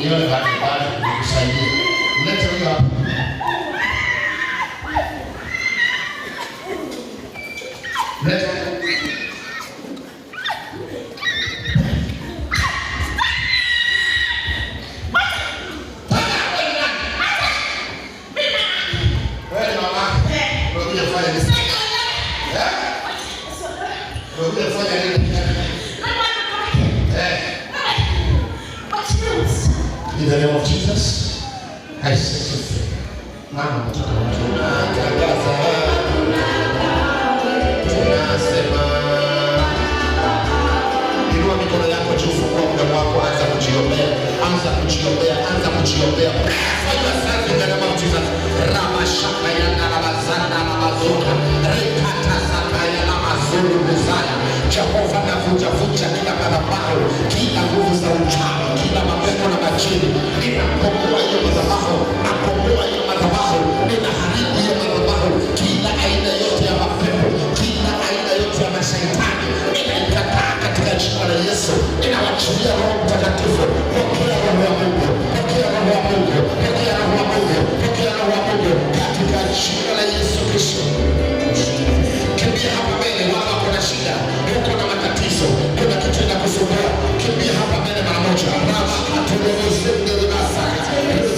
mwenyewe baada kukusaidia. Mlete huyo hapa. Mlete. In the name of Jesus, I set you free. Mama, tunasema inua mikono yako juu, fungua mdomo wako, anza kujiombea, anza kujiombea, anza kujiombea. Fanya asante in the name of Jesus. Ramashaka ya nalabazanda na mazuka, rekata saka ya na mazuru mezaya. Jehova na vuja kila madhabahu, kila nguvu za uchawi, kila mapepo na majini. Ninakomboa hiyo madhabahu, nakomboa hiyo madhabahu, ninaharibu hiyo madhabahu. Kila aina yote ya mapepo, kila aina yote ya mashaitani, ninaikataa katika jina la Yesu. Ninawachilia Roho Mtakatifu. Pokea Roho wa Mungu, pokea Roho wa Mungu, pokea Roho wa Mungu, pokea Roho wa Mungu katika jina la Yesu Kristo. Kimbia hapa mbele, wala kuna shida, uko na matatizo, kuna kitu kinakusumbua, kimbia hapa mbele mara moja. Baba atueleze basa,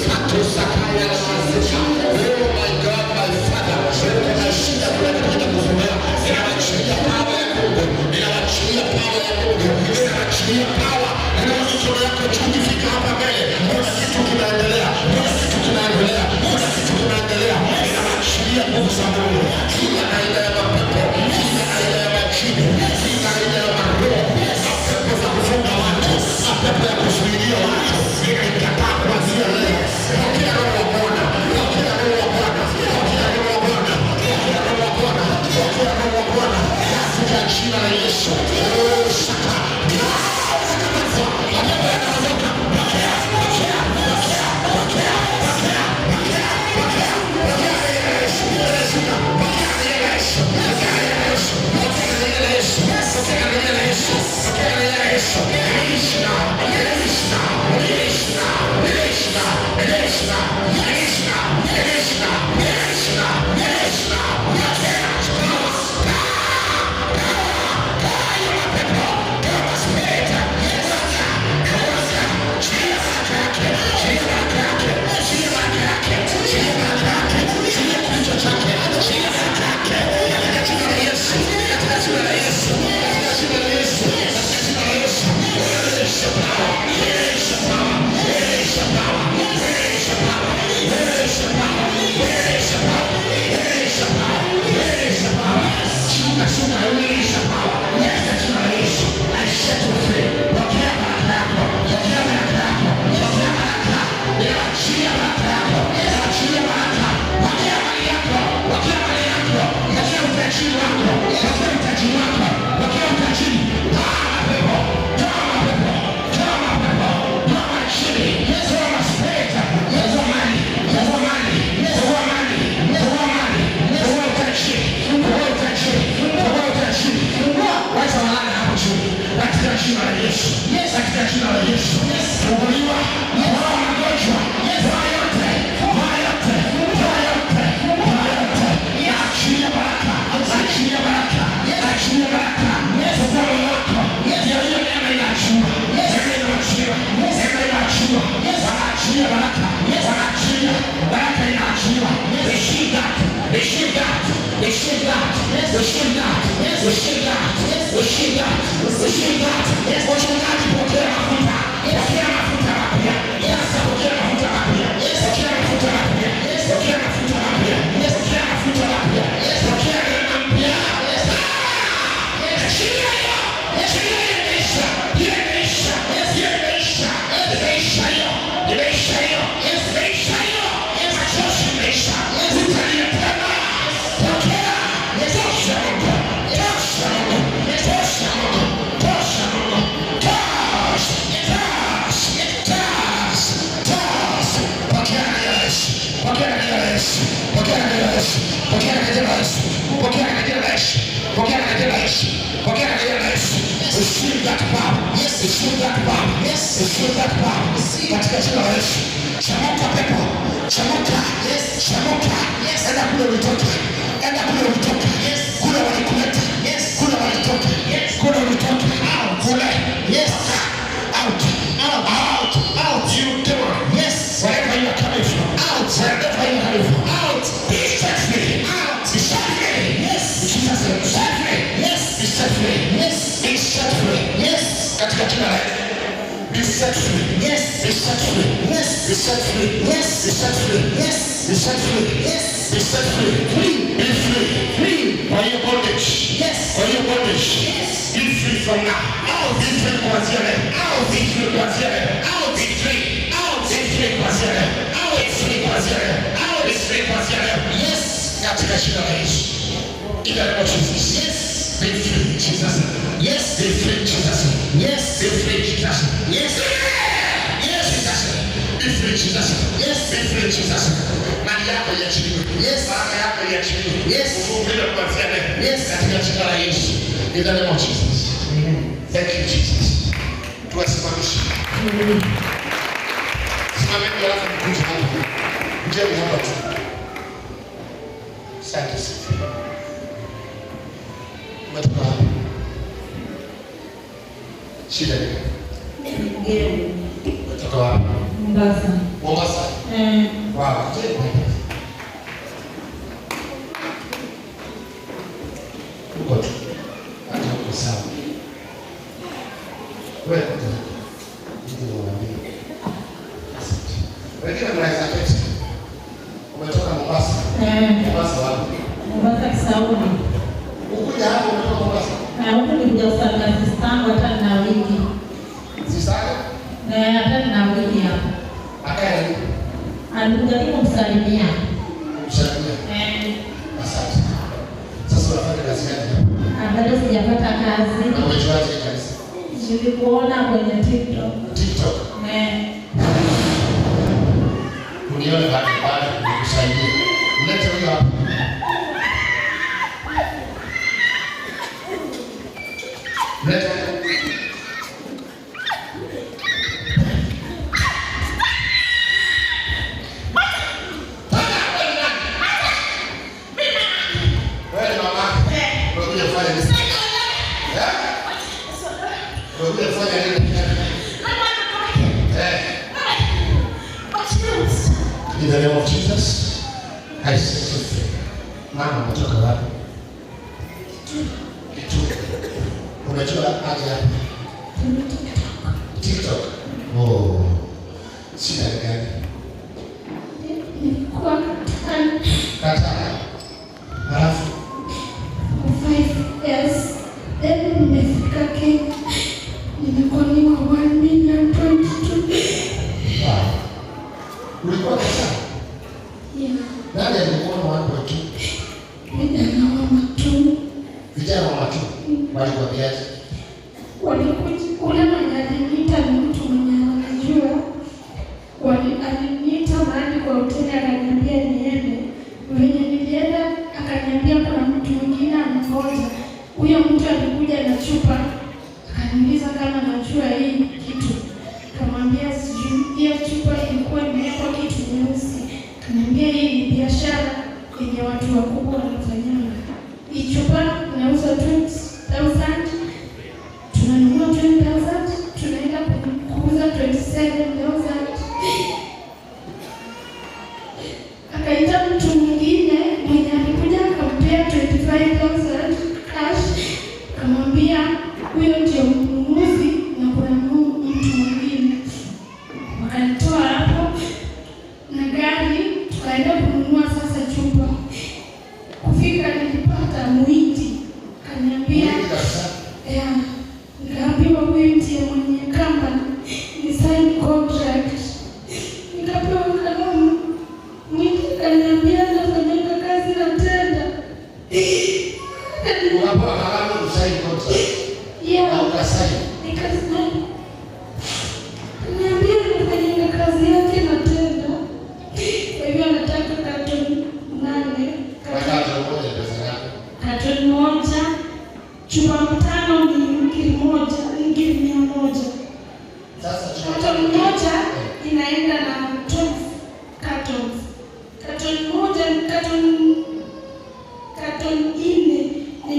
kato sakaya na mazisha. Oh my God, my Father, kuna shida, kuna kitu kinakusumbua, ninawachilia power ya Mungu, ninawachilia power ya Mungu, ninawachilia power. Ndio mikono yako tukifika hapa mbele, kuna kitu kinaendelea, kuna kitu kinaendelea, kuna kitu kinaendelea. Ninawachilia nguvu za Mungu, kila aina ya mapepo, kila aina ya majini, kila aina ya maroho, mapepo za kufunga watu, mapepo ya kuzuilia watu, ninaikataa kuanzia leo. Pokea Roho wa Bwana, pokea Roho wa Bwana, pokea Roho wa Bwana, pokea Roho wa Bwana, pokea Roho wa Bwana katika jina la Yesu. Shaka Receive that power. Yes. Receive that power. Yes. Receive that power. katika jina la Yesu. Chamuka pepo, chamuka. Yes, chamuka. Yes, enda kule ulitoka. Enda kule ulitoka. Yes, kule walikuleta. Yes, kule walitoka. Yes, kule ulitoka. Out, kule. Yes, out, out, out, out. You devil. Yes, wherever you are coming from. Out, wherever you are coming from. Out. Be set free. Out. Be set free. Yes. Jesus is set free. Yes. Be set free. Yes. Be set free. Yes. Katika jina la Yesu. Be set free. Yes. Be set free. Yes. Be set free. Yes. Be set free. Yes. Be set free. Yes. Be set free. Free. Be free. Free. By your bondage. Yes. By your bondage. Yes. Be free from now. Out. Be free kuanzia leo. Out. Be free kuanzia leo. Out. Be free. Out. Be free kuanzia leo. Out. Be free kuanzia leo. Out. Be free kuanzia leo. Yes. Katika jina la Yesu. In the name of Jesus. Yes. Be free, Jesus. Yes. Be free, Jesus. Yes. Be free, Jesus. Yes. Yes, Jesus. Be free, Jesus. Yes. Be free, Jesus. Mali yako iachiliwe. Yes. Baraka yako iachiliwe. Yes. Uvuvile kuanzia leo. Yes. Katika jina la Yesu. In the name of Jesus. Thank you, Jesus. Tuwasimamishe. Simameni alafu mkuje hapa. Mjeni hapa tu. Asante sana. Umetoka hapa. Shida ni? Ngeni. Umetoka wapi? Mombasa. Mombasa? Wow. Uko tu. Hata uko sawa. Wewe uko tu. Ndio unaambia. Asante. Wengine mnaweza keti. Umetoka Mombasa? Mombasa wapi? Mombasa Kisauni. Ukuja hapo umetoka Mombasa? Na huku nikuja kusanga sistangu hata na wiki. Sistangu? Na hata na wiki hapa. Akaya nini? Alikujaribu kumsalimia. Kumsalimia? Asante. Sasa unafanya kazi gani? Bado sijapata kazi. Na umejuaje kazi? Nilikuona kwenye TikTok. TikTok? Unione baada nikusaidia. Mlete huyo hapa. Mlete. In the name of Jesus, I set you free. Mama, umetoka wapi? Kitu. Unajua aje hapa? TikTok. Oh. Shida gani? Nilikuwa Katana. Halafu 5 years. Then nimefika Kenya. Nilikuwa niko 1,022,000. wow. Ulikuwa pesa? Yeah. Nani alikuwa na 1.2? Vijana wa Matu. Vijana wa Matu. Walikuambiaje? Walikuja ule mwenye aliniita ni mtu mwenye anajua. Aliniita mahali kwa hoteli akaniambia niende. Venye nilienda akaniambia kuna mtu mwingine amengoja. Huyo mtu alikuja na chupa. Akaniuliza kama najua hii kitu. Kamwambia sijui. Hiyo chupa ilikuwa imewekwa kitu nyeusi. Kaniambia hii ni biashara yenye watu wakubwa wanafanyana. Hii chupa inauza 20,000. Tunanunua 20,000. Tunaenda kuuza 27,000. Akaita mtu mwingine mwenye alikuja akampea 25,000 cash. Kamwambia huyo ndio mnunuzi na kuna mtu mwingine. Wakanitoa hapo na gari tukaenda kununua sasa chupa. Kufika nilipata mwiti. Kaniambia nikaambiwa huyu ndiye mwenye company ni sign contract. inaenda na 12 cartons. Carton moja, carton 4 ni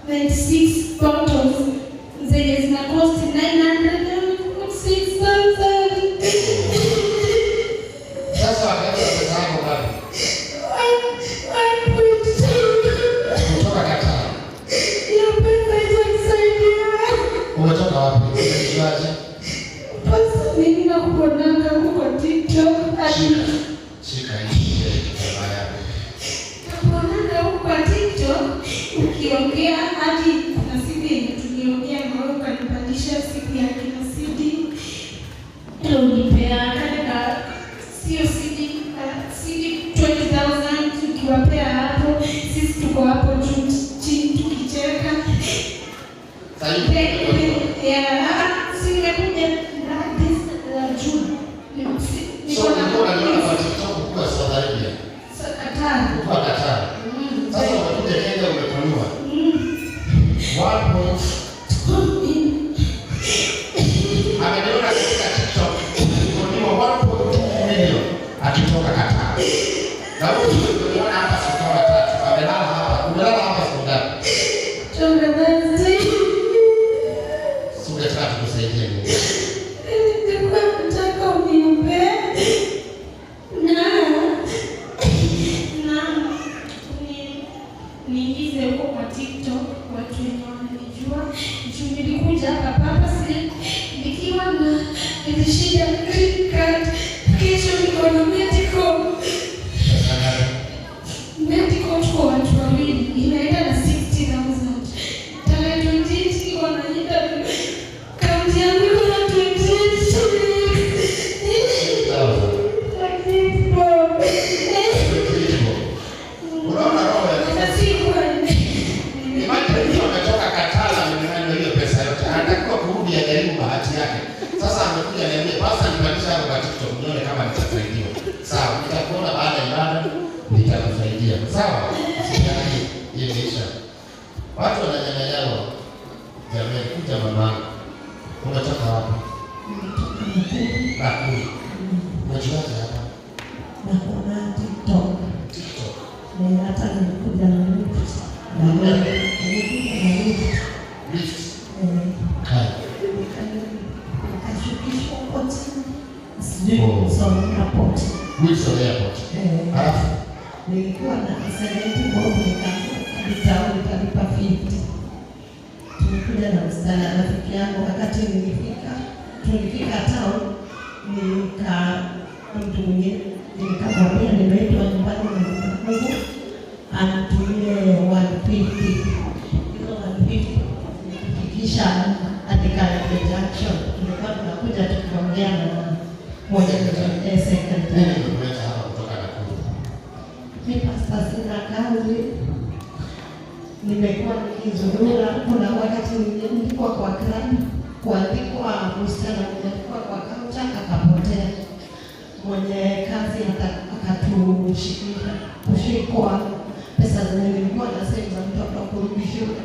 96 bottles zenye zina cost 906,000. Sasa wakati pesa yako ngapi? Kutoka Qatar. Hiyo pesa itanisaidia. Umetoka wapi? Unajuaje? Basi mimi nakuonanga huko TikTok. Shika hii baya. Nakuonanga huko TikTok ukiongea hadi kuna siku yenye tuliongea na wewe ukanipandisha siku ya kina CD. Ndio unipea katika sio CD 20,000 tukiwapea hapo. Sisi tuko hapo chini tukicheka. Singekuja na this June. So unaona kwa TikTok kwa Saudi Arabia. Qatar. Kwa Qatar. Sasa unakuja Kenya umepanua. Wapo. Ameniona katika TikTok. Umepanua 1.2 million akitoka Qatar. Na wewe unaona hapa siku tatu. Amelala hapa. Umelala hapa siku ngapi? Tungeanza Siku tatu kusaidia nini? nilikuwa nataka uniombe na niingize huko kwa TikTok watu wenye wananijua. Nilikuja hapa nikiwa na shida ya credit card. Kesho niko na medical kwa watu wawili inaenda na 60,000. Tarehe 28 niko na interview. Kaunti yangu iko na 28. Unaona roho ya Imagine ametoka Qatar amenyang'anywa hiyo pesa yote. Anatakiwa kurudi ajaribu bahati yake. Sasa amekuja niambie basi nipandisha hapo kwa TikTok nione kama nitasaidiwa. Sawa, nitakuona baada ya ibada nitakusaidia. Sawa? Usijali hiyo maisha. Watu wananyang'anywa. Jamani kuja mama. Unatoka wapi? Nakuru. Unajuaje hapa? Nakuona TikTok. TikTok. Hata nilikuja na lift. Lift. Kai. Nikashukishwa kote. Sijui kusoma airport. Wilson Airport. Alafu nilikuwa na 70 bob nikalipa 50. Tulikuja na msichana rafiki yangu. Wakati tulifika town mtu mwingine nikamwambia nimeitwa nyumbani na Mungu anatumie 150. Hizo 150 nikifikisha katika junction tulikuwa tunakuja tukiongea na moja wa secretary. Nimeleta hapa kutoka Nakuru. Mimi pasta sina kazi. Nimekuwa nikizurura. Kuna wakati nilikuwa kwa club kuandikwa msichana nilikuwa kwa kaunta akapotea. Mwenye kazi kushikwa pesa zenye nilikuwa na save za mtoto kurudi shule.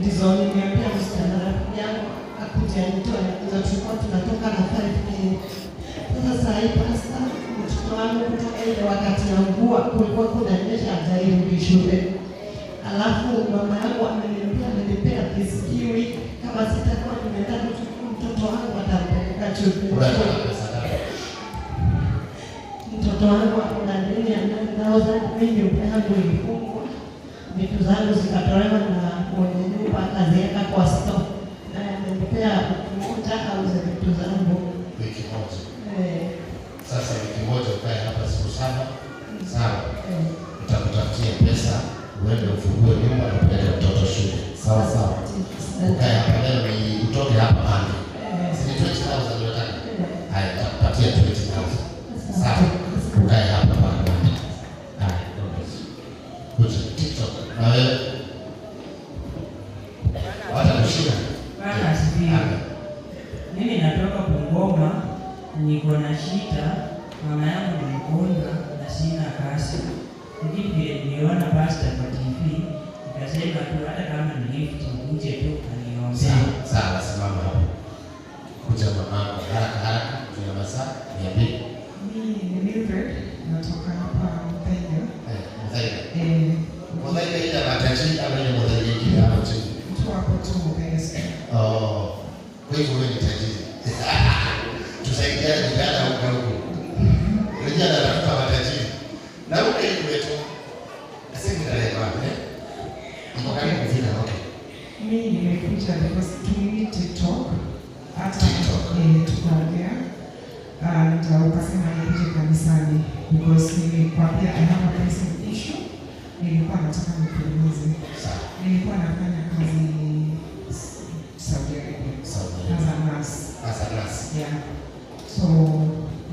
Ndizo nimeambia msichana rafiki yangu akuja nitoe za tulikuwa tunatoka na 5K. Sasa hii pasta mtoto wangu kutoka ile wakati ya mvua kulikuwa kunanyesha hajarudi shule. Alafu mama yangu amenipea kiskiwi kama sitakuwa nimeenda kuchukua mtoto wangu atampeleka shule. Mtoto wangu akona deni ya 9,000. Mimi yangu ilifungwa. Vitu zangu zikatolewa na mwenye nyumba akaziweka kwa store. Na amenipea moja auze vitu zangu. Wiki moja. Sasa wiki moja ukae hapa siku 7. Sawa. Utakutafutia pesa uende ufungue nyumba na kupeleka mtoto shule. Sawa sawa. Ukae hapa leo ni utoke hapa hadi. Si 20,000 unataka? Haya, nitakupatia 20,000. Sawa. Ukae hapa bwana. Haya, ndio. Kuja TikTok. Na wewe watakushika. Bana asifiwe. Mimi natoka Bungoma, niko na shida, mama yangu ni mgonjwa na sina kazi. Ndivyo niliona pastor kwa TV, nikasema tu hata kama ni lift nje tu aniombe. Sawa, simama hapo. kuja mama haraka tuna masaa 200. Mimi ni Mildred, natoka hapa Mthaiga. Mthaiga ile matatizo ama ile Mthaiga ile hapo chini. Mtu hapo tu Mthaiga. Kwa hivyo wewe ni tajiri. Tusaidiane vijana huko. Vijana wanatafuta matajiri. Na huko hivi wetu. Asante sana bwana. Mkakani kufika okay. Mimi nimekuja because tumii TikTok. Hata tukaongea. Ukasema nikuje kanisani because nilikwambia I have a pressing issue. Nilikuwa nataka nikuulize. Nilikuwa nafanya kazi Saudi Arabia. As a nurse. Yeah. So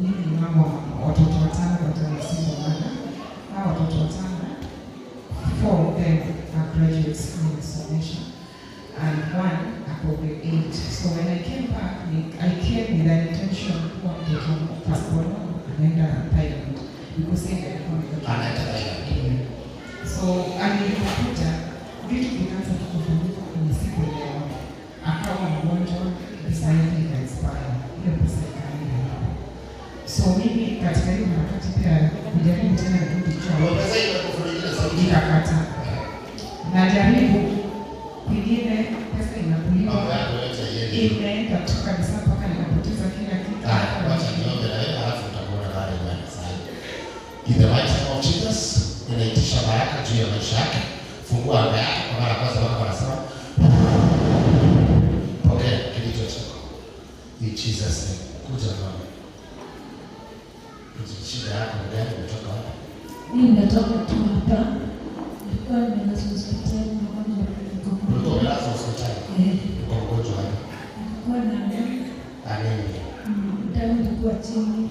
mimi ni mama wa watoto 5 kwa single mother. Hao watoto 5, 4 of them are graduates in installation and 1 are grade 8. So when I came back, I came with an intention kuwa mtoto passport anaenda Thailand because yeye alikuwa anaenda Thailand. So alikuja vitu vikaanza kufanyika kwenye siku leo. Akawa mgonjwa, pesa yake ikaexpire. Hiyo pesa ikaenda. So mimi katika hiyo harakati pia kujaribu tena kurudi kwa Pesa ile kufuliza sauti nikakata. Najaribu kwingine pesa inakuliwa. Imeenda tu kabisa mpaka nikapoteza kila kitu. Wacha niombe na wewe alafu utakuona baada ya saa. In the mighty name of Jesus, ninaitisha baraka juu ya maisha yako. Fungua anga yako kwa mara kwanza wako wanasema. Okay, kilicho chako. In Jesus name. Kuja mama. Shida yako ndio umetoka wapi? Mimi natoka tu hapa. Nilikuwa nimelazwa hospitali na mama Ulikuwa umelazwa hospitali? Uko mgonjwa wapi? nilikuwa na Anemia. damu ilikuwa chini.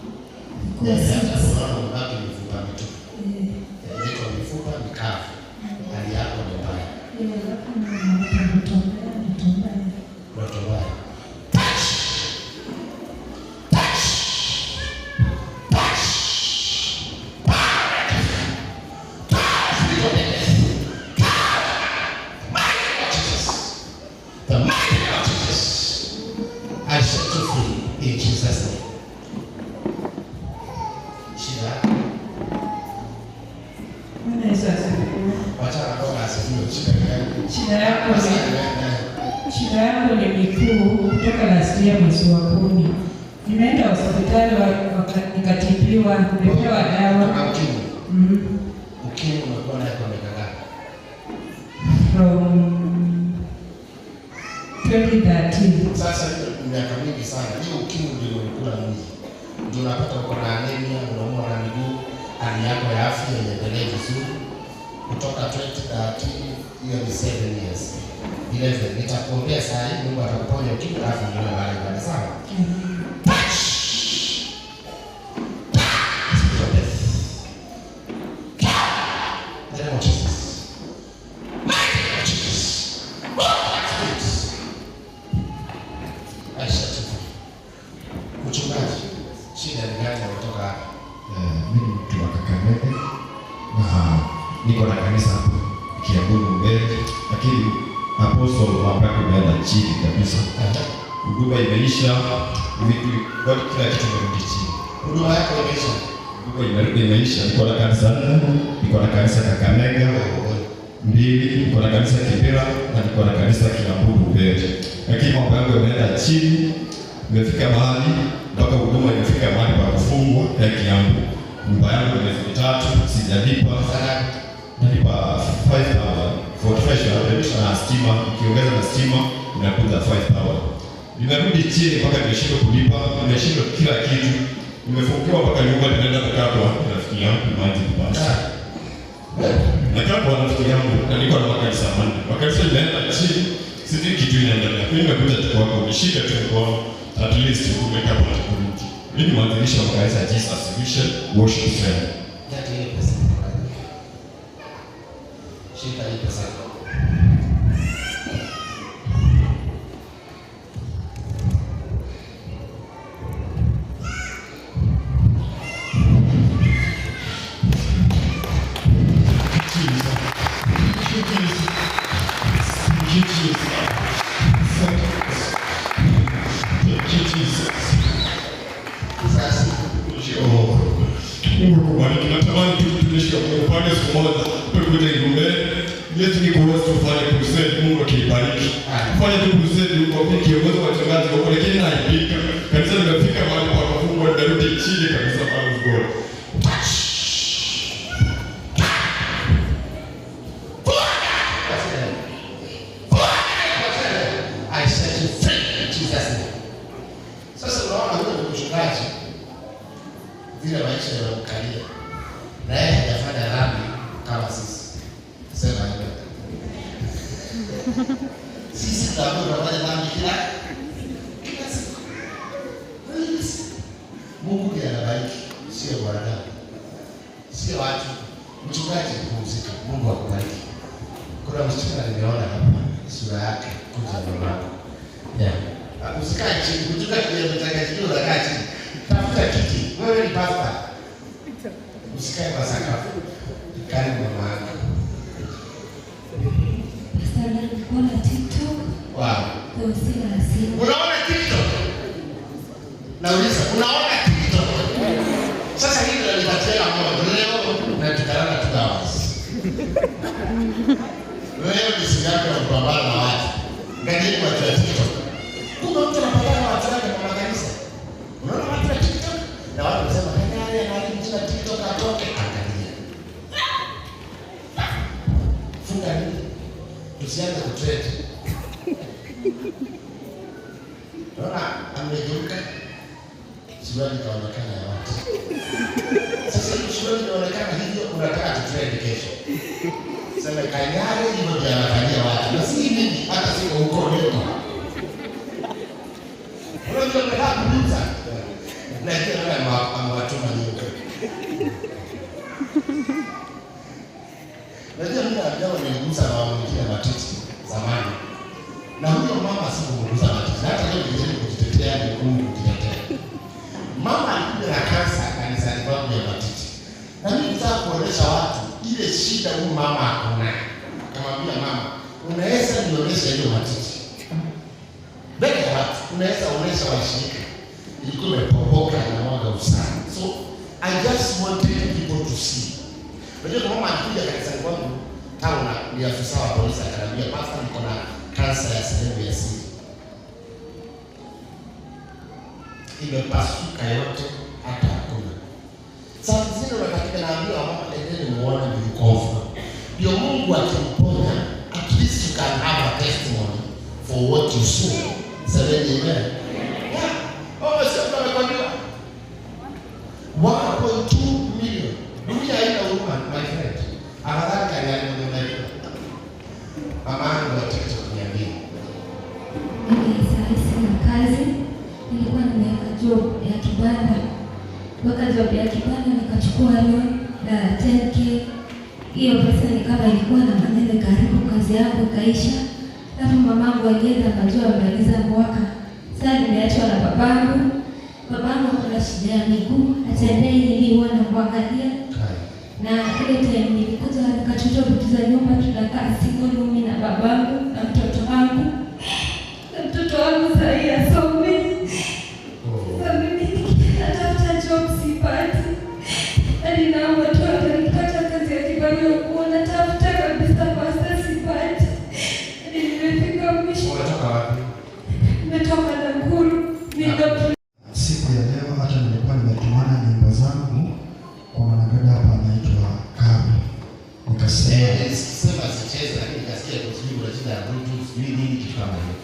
Sasa unaona mbaki mifupa mitupu. Inaitwa mifupa mikavu. Hali yako ni mbaya. Roto mbaya. The mighty name of Jesus, I set you free in Jesus' name. Shida. Bwana Yesu asifiwe. Wacha naomba asifiwe. Shida gani? Shida yako ni miguu kutoka last year mwezi wa 10. Nimeenda hospitali nikatibiwa, nimepewa dawa. Ukimwi umekuwa nayo kwa miaka ngapi? From 2013. Sasa hiyo ni miaka mingi sana. Hiyo ukimwi ndio ulikula mwili. Ndio unapata uko na anemia, unaumwa na miguu, hali yako ya afya iendelee vizuri. Kutoka 2013 hiyo ni 7 years. Vile vile nitakuombea saa hii Mungu atakuponya ukimwi alafu ndio baadaye sawa? Mchungaji, shida ni gani kutoka hapa? Mimi ni mtu wa Kakamega na niko na kanisa hapo Kiambu mbele, lakini apostle mambo yake imeenda chini kabisa. Huduma imeisha, vitu kila kitu kimerudi chini. Huduma yako imeisha? Huduma imeisha. Niko na kanisa 4, niko na kanisa Kakamega 2, niko na kanisa Kibera na niko na kanisa Kiambu mbele. Lakini mambo yangu yameenda chini. Nimefika mahali mpaka huduma imefika mahali pa kufungwa ya Kiambu. Nyumba yangu miezi 3 sijalipa. Nalipa 5,000 for treasure na stima, ukiongeza na stima inakuja 5,000. Nimerudi chini mpaka nimeshindwa kulipa, nimeshindwa kila kitu. Nimefungiwa mpaka nyumba ninaenda kukaa kwa rafiki yangu maji basi. Nakaa kwa rafiki yangu na niko na makanisa manne. Makanisa inaenda chini, sijui kitu inaendelea. Mimi nimekuja tu kwako, nishike tu kwa at least kumeka kwa community. Mimi mwanzilisha wa kanisa Jesus Vision Worship Center. Yati ile pesa. Shika ile pesa. Jesus. Mungu akubariki. Natamani tutumishi upande siku moja tukuja Igombe. Yesu ni kuweza kufanya crusade, Mungu akibariki. Fanya tu crusade huko kwa kiongozi wa wachungaji huko, lakini naipika. Kanisa limefika mahali pa kufungwa, ndarudi chini kabisa kwa Mungu. I set you free in Jesus' name. Sasa unaona huyo ni mchungaji vile maisha yanamkalia. Na yeye hajafanya dhambi kama sisi. Sema hivyo. Sisi tunafanya dhambi kila siku. Mungu ndiye anabariki, sio wanadamu. Sio watu. Mchungaji kupumzika, Mungu akubariki. Kuna msichana nimeona hapa sura yake kuja mama. Usikae chini, mchungaji mtangazaji unakaa chini. Tafuta kiti. Wewe ni pastor. Usikae kwa sakafu. Karibu mama yako. Pastor, nilikuona TikTok. Wow. Unaona TikTok? Nauliza, unaona TikTok? Sasa hili ndio litatia moyo. Leo tunatukana tugawas. Leo ni siku yako ya kupambana na watu. Ngani kwa TikTok. Kuna mtu anapambana na watu wake kwa kanisa. Unaona watu wa TikTok? Na watu wanasema nani anaingia TikTok atoke angalia. Funga nini? Tusianze kutrend. Unaona amegeuka. Suruali kaonekana ya watu. Sasa hiyo suruali inaonekana hivyo, unataka tutrend kesho. Sema kanyare hivyo ndio anafanyia watu. Na si mimi hata siko huko leo. Unajua nataka kuuza. Na hiyo ndio amewatuma nyuko. Najua mimi najua niligusa na wengine matiti zamani. Na huyo mama sikugusa matiti. Hata leo nijaribu kujitetea ni ngumu kujitetea. Mama alikuja na kansa kanisani kwangu ya matiti. Na mimi nataka kuonesha watu ile shida huyu mama akona. Akamwambia mama, unaweza nionyesha hiyo matiti. Mbele ya watu, unaweza onyesha washirika. Ilikuwa imepopoka na mwaga usana. So, I just wanted people to see. Unajua mama alikuja kanisani kwangu, taona ni afisa wa polisi akaniambia, pastor, niko na kansa ya sehemu ya siri. Imepasuka yote hata hakuna. Sasa zile unataka naambia mama endeni muone mlikofa. Ndio Mungu akimponya, at least you can have a testimony for what you saw. Sasa amen. Yeah. Oh, sasa tunakwambia 1.2 million. Dunia haina huruma, my friend. Afadhali kaniani ndio unajua. Mama yangu wa TikTok niambie. Mimi sina kazi. Nilikuwa nimeweka job ya kibanda. Weka job ya kibanda nikachukua loan la 10k. Hiyo pesa nikaba ilikuwa na maneno karibu kazi yangu kaisha. Hapo mamangu alienda akajua amaliza mwaka. Sasa nimeachwa na babangu. Babangu kuna shida ya miguu, atembei niliona kuangalia. Na ile time nilikuja nikachukua vitu za nyumba, tunakaa single mimi na babangu na mtoto wangu. Mtoto wangu sasa asome. Sasa mimi natafuta job sipati. Hadi na watu wanipata kazi ya kibanda kuona tafuta kabisa pasta sipati. Hadi nimefika mwisho. Unatoka wapi? Nimetoka Nakuru. Siku ya leo hata nilikuwa nimetumana nyimbo zangu kwa mwanadada hapa anaitwa Kabi. Nikasema sema sicheze lakini nikasikia kusudi la jina la Bluetooth nini kitu kama hiyo.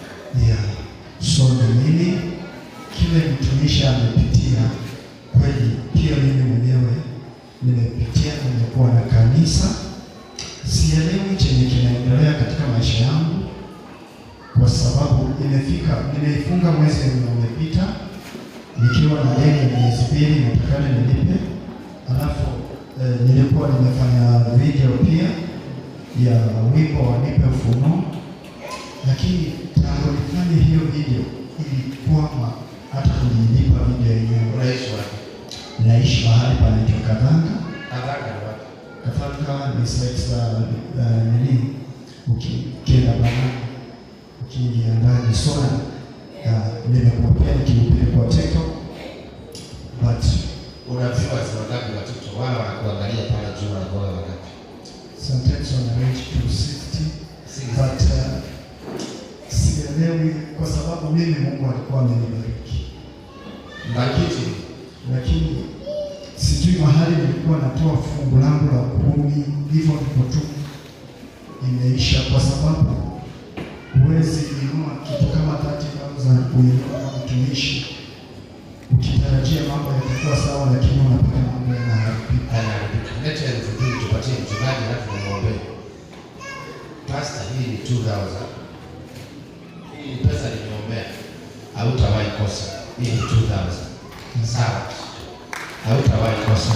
Yeah. So mimi kile mtumishi amepitia kweli, pia mimi mwenyewe nimepitia. Nimekuwa na kanisa, sielewi chenye kinaendelea katika maisha yangu, kwa sababu nimeifunga mwezi uliopita nikiwa na deni ya miezi 2 natakana nilipe. Alafu nilikuwa nimefanya video pia ya wimbo wa Nipe Ufunuo, lakini tangu nifanye hiyo video ilikwama hata kunilipa video yenyewe. Unaishi wapi? Naishi mahali panaitwa Kadhanga. Kadhanga ni wapi? Kadhanga ni sekta nini? Ukienda bana ukiingia ndani sona nimekuwa pia nikihubiri kwa TikTok, but unaviwa zinataka na TikTok. lakini sijui mahali nilikuwa natoa fungu langu la 10 hivyo ndipo tu imeisha, kwa sababu huwezi inua kitu kama 30,000 kuinua mtumishi ukitarajia mambo yatakuwa sawa, lakini unapata mambo yanaharibika. Leta elfu mbili tupatie mchungaji halafu muombe. Pastor, hii ni 2,000. Hii pesa nimeombea. Hautawahi kosa. Hii ni 2,000. Sawa. Hautawahi kosa.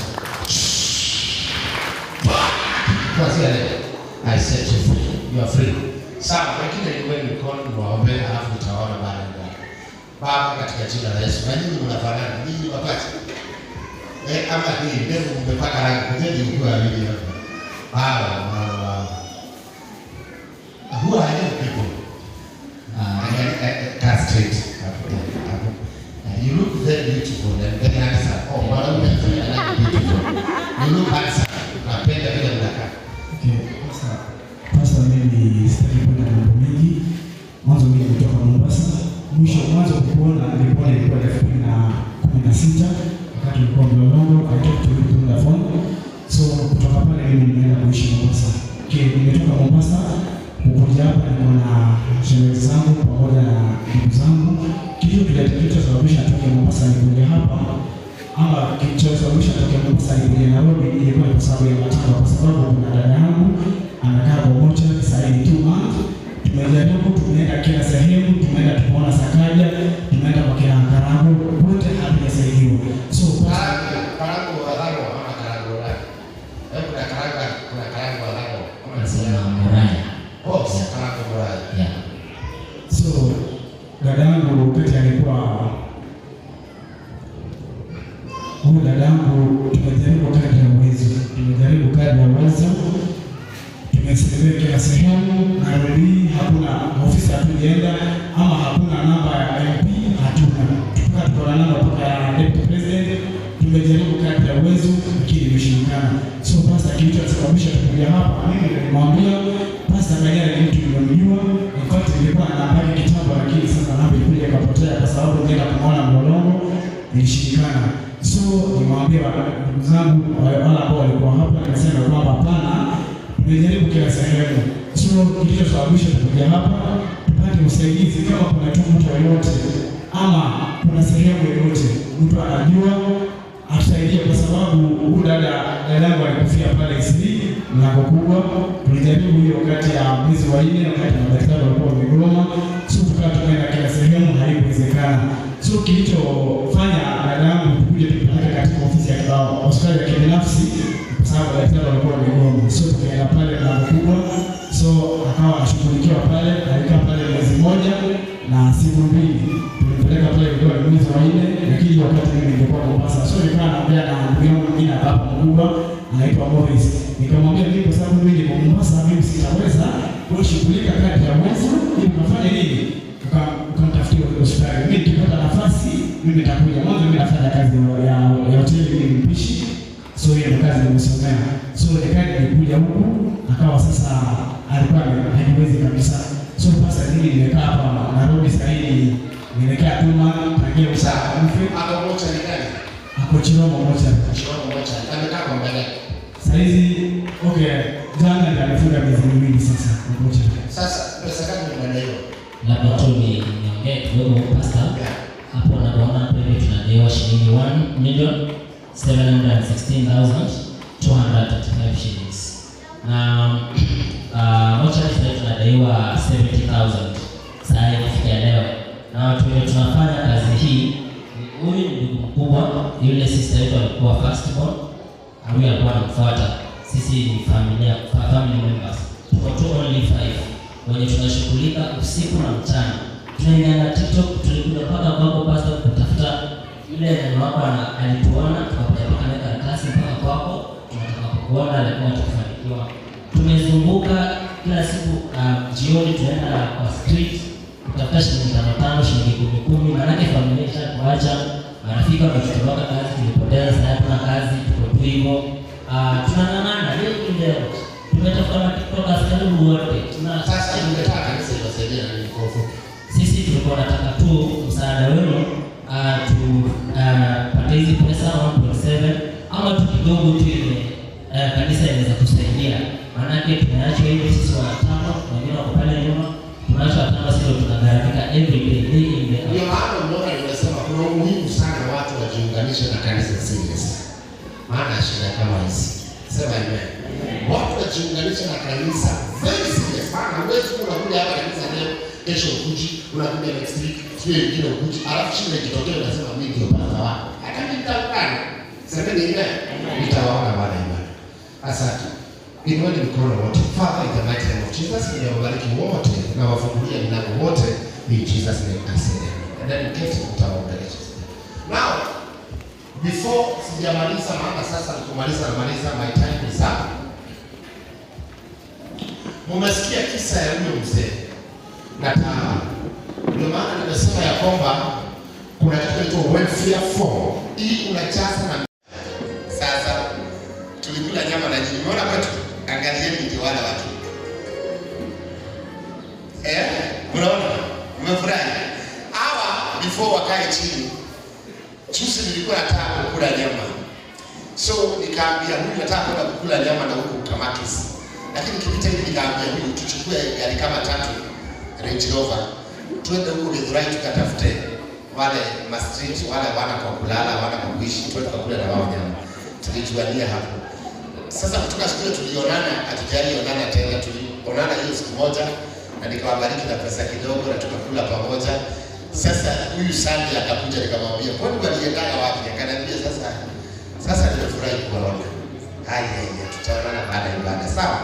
Kwanza leo I set you free. You are free. Sawa, lakini niwe mikono muombe halafu utaona baadaye. Baba, katika jina la Yesu. Na nyinyi mnafanana. Nyinyi wapate. Ama hii ndio mmepaka rangi kwenye ukiwa hivi hapa. Baba, who are you people? Castrate. You look very beautiful and very handsome. Oh, what beautiful. You look handsome. Napenda vile mnakaa. Okay, sasa mimi sitaki kwenda mambo mengi. Mwanzo mimi nilitoka Mombasa. Mwanzo kuona ilikuwa 2016 wakati nilikuwa Mlolongo, I talked to you on the phone. So kutoka pale mimi nimeenda kuishi Mombasa. Okay, nimetoka Mombasa kukuja hapa niko na shemeji zangu pamoja na ndugu zangu. Kitu kilichosababisha nitoke Mombasa nikuja hapa ama kilichosababisha nitoke Mombasa nikuja Nairobi ilikuwa kwa sababu ya matanga, kwa sababu kuna dada yangu anakaa Bomocha sasa hivi 2 months. Tumejaribu, tumeenda kila sehemu, tumeenda tumeona Sakaja, tumeenda kwa kila Karago, wote hatujasaidiwa. So Karago wadharo ama Karago wadharo. Kuna Karago wadharo. Nasema Moraya. Oh, Karago Moraya. Yeah. So dadangu wakati alikuwa dadangu, tumejaribu kadri ya uwezo, tumesemea kila sehemu. Nairobi hakuna ofisi, hatujaenda ama hakuna namba ya MP, hatuna. Tukapata namba mpaka ya deputy president, tumejaribu kadri ya uwezo lakini imeshindikana. So pastor kilichosababisha tukuja hapa, mimi nilimwambia pastor Kanyari ni mtu ninamjua, wakati nilikuwa na namba yake kitambo, lakini sasa namba ilikuja ikapotea kwa sababu nilienda kumwona Mlolongo, ilishindikana. So nimwambia ndugu zangu wale ambao walikuwa hapa, nikasema kwamba hapana, tumejaribu kila sehemu. So kilichosababisha tukuja hapa tupate usaidizi, kama kuna mtu yoyote ama kuna sehemu yoyote mtu anajua atusaidie, kwa sababu huyu dadangu alikufia pale Isili mlango kubwa. Tulijaribu hiyo wakati ya mwezi wa 4 wakati madaktari walikuwa wamegoma. So tukaenda kila sehemu, haikuwezekana. So kilichofanya dadangu tukuje tupeleke katika ofisi ya hospitali ya kibinafsi kwa sababu daktari walikuwa wamegoma. So tukaenda pale mlango kubwa, so akawa anashughulikiwa pale, alikaa pale mwezi 1 na siku 2. Tulipeleka pale ilikuwa mwezi wa 4, lakini wakati mimi nilikuwa Mombasa. So nilikuwa naongea na ndugu yangu mwingine hapa mkubwa anaitwa Morris. Nikamwambia mimi kwa sababu mimi niko Mombasa, mimi sitaweza kushughulika kadri ya uwezo, ili nafanya nini? Ukamtafutia hospitali. Mimi nikipata nafasi mimi nitakuja. Mwanzo mimi nafanya kazi ya hoteli, mimi mpishi. So hiyo ndio kazi nimesomea. So nikaja nikuja huku, akawa sasa alikuwa hajiwezi kabisa. So sasa mimi nimekaa hapa Nairobi sasa hivi, nimekaa tuma tangia usawa mfe. Hapo mocha ni gani? Hapo Chiromo mocha. Chiromo mocha. Amekaa kwa muda gani? Sasa hizi okay, jana ndio alifunga miezi 2 sasa mocha. Sasa pesa gani unadaiwa? Labda tu niongee kidogo pastor. Hapo naona hivi tunadaiwa shilingi 1,716,235 shillings. Na mocha sasa tunadaiwa 70,000 sasa hivi leo. Na watu wenye tunafanya kazi hii, huyu ni ndugu mkubwa, yule sister yetu alikuwa first born, huyu alikuwa anamfuata. Sisi ni familia, family members. Tuko tu only 5 wenye tunashughulika usiku na mchana. Tunaingia TikTok, tulikuja mpaka kwako pastor kutafuta yule neno wako alituona, tukakuja mpaka na karatasi mpaka kwako, tunataka kukuona alikuwa tukifanikiwa. Tumezunguka kila siku, jioni tunaenda kwa street kutafuta shilingi 5, shilingi 10, maanake familia ishakuacha, marafiki wametutoroka kazi, tulipoteza sasa hatuna kazi, tuko tu hivyo. Tunang'ang'ana leo tumetafuta TikTokers karibu wote. Sasa tunataka kanisa iwasaidie na nikofu. Sisi tulikuwa tunataka tu msaada wenu, tupate hizi pesa 1.7 ama tu kidogo tu ile kanisa inaweza kusaidia. Maanake tumeachwa hivi sisi watano, wengine wako pale nyuma, tunaachwa watano, sisi tunagharamika every day in the Ndio maana unaona nimesema kuna umuhimu sana watu wajiunganishe na kanisa serious. Maana shida kama hizi. Sema amen. Watu wajiunganishe na kanisa very serious. Maana huwezi kuja hapa kanisa leo, kesho ukuji, unakuja next week, sio ingine ukuji. Alafu shida ikitokea unasema mimi ndio baba wako. Hata nitakupana. Sema ni amen. Nitawaona baada ya ibada. Asante. Inueni mikono wote. Father, in the mighty name of Jesus, ninawabariki wote na wafungulia milango wote in Jesus name I say amen. And then get utawaongelesha. Now, before sijamaliza maana sasa nikumaliza my time is up. Mumesikia kisa ya huyo mzee na tawa. Ndio maana nimesema ya kwamba kuna kitu kinaitwa welfare form. Hii unajaza na sasa tulikula nyama na nyinyi. Unaona kwetu? Angalieni ndio wale watu. Unaona? Mmefurahi? Hawa before wakae chini. Juzi nilikuwa nataka kukula nyama. So nikaambia huyu nataka kwenda kukula nyama na huku Kamakis. Lakini kipita hivi nikaambia huyu tuchukue gari kama 3 Range Rover. Tuende huko Githurai tukatafute wale ma street wale wana kwa kulala, wana kwa kuishi, tuende tukakula na wao nyama. Tulijuania hapo. Sasa kutoka siku ile tulionana, hatujaionana tena, tulionana hiyo siku moja na nikawabariki na pesa kidogo na tukakula pamoja. Sasa huyu Sunday akakuja nikamwambia, "Kwani waliendana wapi?" Akaniambia sasa nimefurahi kuwaona. Haya, tutaonana baada ya ibada. Sawa?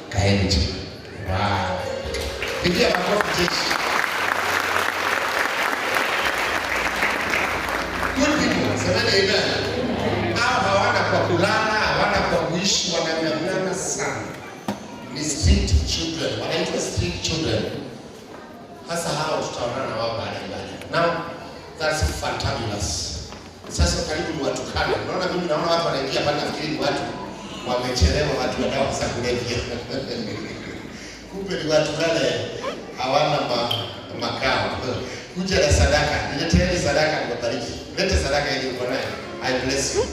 Kaeni chini. Wow. Pigia makofi jeshi. Good people, semeni amen. Hao hawana kwa kulala, hawana kwa kuishi, wananyanyana sana. Ni street children, wanaitwa street children. Hasa hao tutaonana na wao baada ya ibada. Now, that's fantabulous. Sasa karibu ni watu kale. Unaona mimi naona watu wanaingia pale nafikiri watu wamechelewa, watu wanao sasa kulevya. Kumbe ni watu kale hawana makao. Kuja na sadaka. Nileteeni sadaka niwabariki. Lete sadaka ili uko nayo. I bless you.